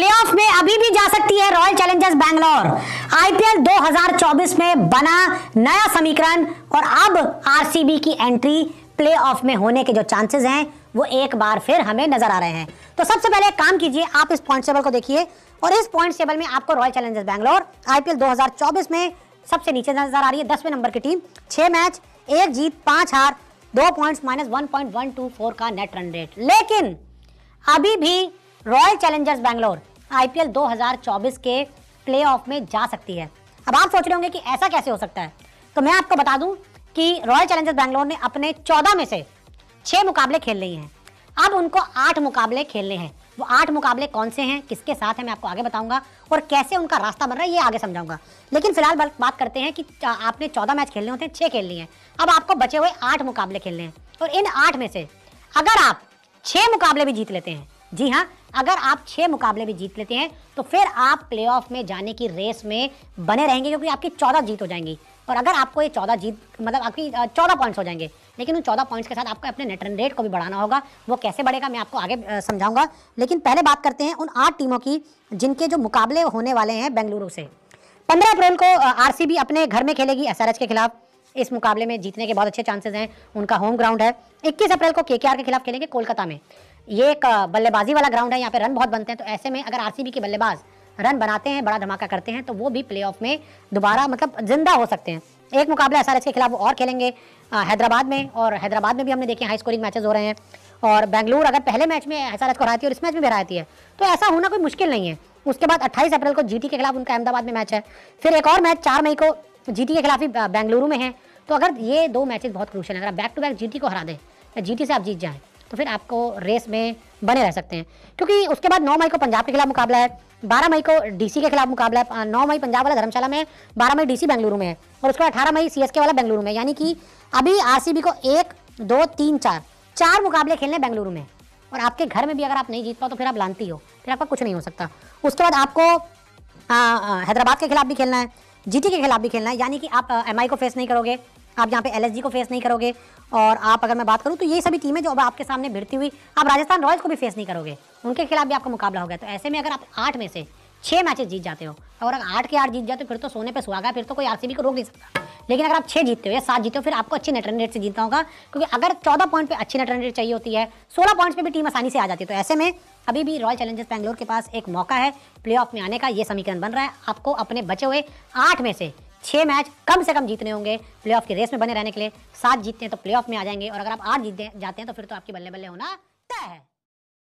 Playoff में अभी भी जा सकती है रॉयल चैलेंजर्स बैंगलोर। आईपीएल 2024 में बना नया समीकरण और अब आरसीबी की एंट्री प्लेऑफ में होने के जो चांसेस हैं वो एक बार फिर हमें नजर आ रहे हैं। तो सबसे पहले एक काम कीजिए, आप इस पॉइंट टेबल को देखिए और इस पॉइंट टेबल में आपको रॉयल चैलेंजर्स बैंगलोर आईपीएल 2024 में सबसे नीचे नजर आ रही है। 10वें नंबर की टीम, 6 मैच 1 जीत 5 हार, 2 पॉइंट्स -1.124 का नेट रन रेट। लेकिन अभी भी रॉयल चैलेंजर्स बैंगलोर आईपीएल 2024 के प्लेऑफ में जा सकती है। अब आप सोच रहे होंगे कि ऐसा कैसे हो सकता है, तो मैं आपको बता दूं कि रॉयल चैलेंजर्स बैंगलोर ने अपने 14 में से 6 मुकाबले खेल लिए हैं। अब उनको 8 मुकाबले खेलने हैं। वो 8 मुकाबले कौन से हैं, किसके साथ है, मैं आपको आगे बताऊंगा और कैसे उनका रास्ता बन रहा है ये आगे समझाऊंगा। लेकिन फिलहाल बात करते हैं कि आपने 14 मैच खेलने होते हैं, 6 खेल लिए हैं। अब आपको बचे हुए 8 मुकाबले खेलने हैं और इन 8 में से अगर आप 6 मुकाबले भी जीत लेते हैं, जी हाँ, अगर आप 6 मुकाबले भी जीत लेते हैं तो फिर आप प्लेऑफ में जाने की रेस में बने रहेंगे, क्योंकि आपकी 14 जीत हो जाएंगी। और अगर आपको ये 14 जीत मतलब आपकी 14 पॉइंट्स हो जाएंगे, लेकिन उन 14 पॉइंट्स के साथ आपको अपने नेट रन रेट को भी बढ़ाना होगा। वो कैसे बढ़ेगा मैं आपको आगे समझाऊंगा। लेकिन पहले बात करते हैं उन 8 टीमों की जिनके जो मुकाबले होने वाले हैं बेंगलुरु से। 15 अप्रैल को आरसीबी अपने घर में खेलेगी एसआरएच के खिलाफ। इस मुकाबले में जीतने के बहुत अच्छे चांसेस हैं, उनका होम ग्राउंड है। 21 अप्रैल को केकेआर के खिलाफ खेलेंगे कोलकाता में। ये एक बल्लेबाजी वाला ग्राउंड है, यहाँ पे रन बहुत बनते हैं। तो ऐसे में अगर आरसीबी के बल्लेबाज रन बनाते हैं, बड़ा धमाका करते हैं, तो वो भी प्लेऑफ में दोबारा मतलब जिंदा हो सकते हैं। एक मुकाबला एसआरएच के खिलाफ वो और खेलेंगे हैदराबाद में, और हैदराबाद में भी हमने देखे हाई स्कोरिंग मैचेस हो रहे हैं। और बेंगलुरु अगर पहले मैच में एसआरएच को हराती है और इस मैच में भी हराती है तो ऐसा होना कोई मुश्किल नहीं है। उसके बाद 28 अप्रैल को जीटी के खिलाफ उनका अहमदाबाद में मैच है। फिर एक और मैच 4 मई को जीटी के खिलाफ ही बेंगलुरु में है। तो अगर ये 2 मैचेस बहुत क्रूशियल है, अगर बैक टू बैक जीटी को हरा दें या जीटी से आप जीत जाएं तो फिर आपको रेस में बने रह सकते हैं। क्योंकि उसके बाद 9 मई को पंजाब के खिलाफ मुकाबला है, 12 मई को डीसी के खिलाफ मुकाबला है। 9 मई पंजाब वाला धर्मशाला में, 12 मई डीसी बेंगलुरु में है और उसके बाद 18 मई सीएसके वाला बेंगलुरु में। यानी कि अभी आरसीबी को 1 2 3 4 मुकाबले खेलने बेंगलुरु में। और आपके घर में भी अगर आप नहीं जीत पाओ तो फिर आप लानती हो, फिर आपका कुछ नहीं हो सकता। उसके बाद आपको हैदराबाद के खिलाफ भी खेलना है, जीटी के खिलाफ भी खेलना है। यानी कि आप एमआई को फेस नहीं करोगे, आप यहाँ पे एलएसजी को फेस नहीं करोगे। और आप अगर मैं बात करूँ तो ये सभी टीमें जो अब आपके सामने भिड़ती हुई, आप राजस्थान रॉयल्स को भी फेस नहीं करोगे, उनके खिलाफ भी आपका मुकाबला हो गया। तो ऐसे में अगर आप 8 में से 6 मैचेस जीत जाते हो, और अगर 8 के 8 जीत जाते हो फिर तो सोने पे सुहागा, फिर तो कोई आरसीबी को रोक नहीं सकता। लेकिन अगर आप 6 जीतते हो या 7 जीतते हो फिर आपको अच्छी नेट रन रेट से जीतना होगा, क्योंकि अगर 14 पॉइंट पे अच्छी नेट रन रेट चाहिए होती है, 16 पॉइंट्स पे भी टीम आसानी से आ जाती है। तो ऐसे में अभी भी रॉयल चैलेंजर्स बैंगलोर के पास एक मौका है प्लेऑफ में आने का। ये समीकरण बन रहा है। आपको अपने बचे हुए 8 में से 6 मैच कम से कम जीतने होंगे प्लेऑफ की रेस में बने रहने के लिए। 7 जीतते हैं तो प्लेऑफ में आ जाएंगे, और अगर आप 8 जीत जाते हैं तो फिर तो आपकी बल्ले बल्ले होना तय है।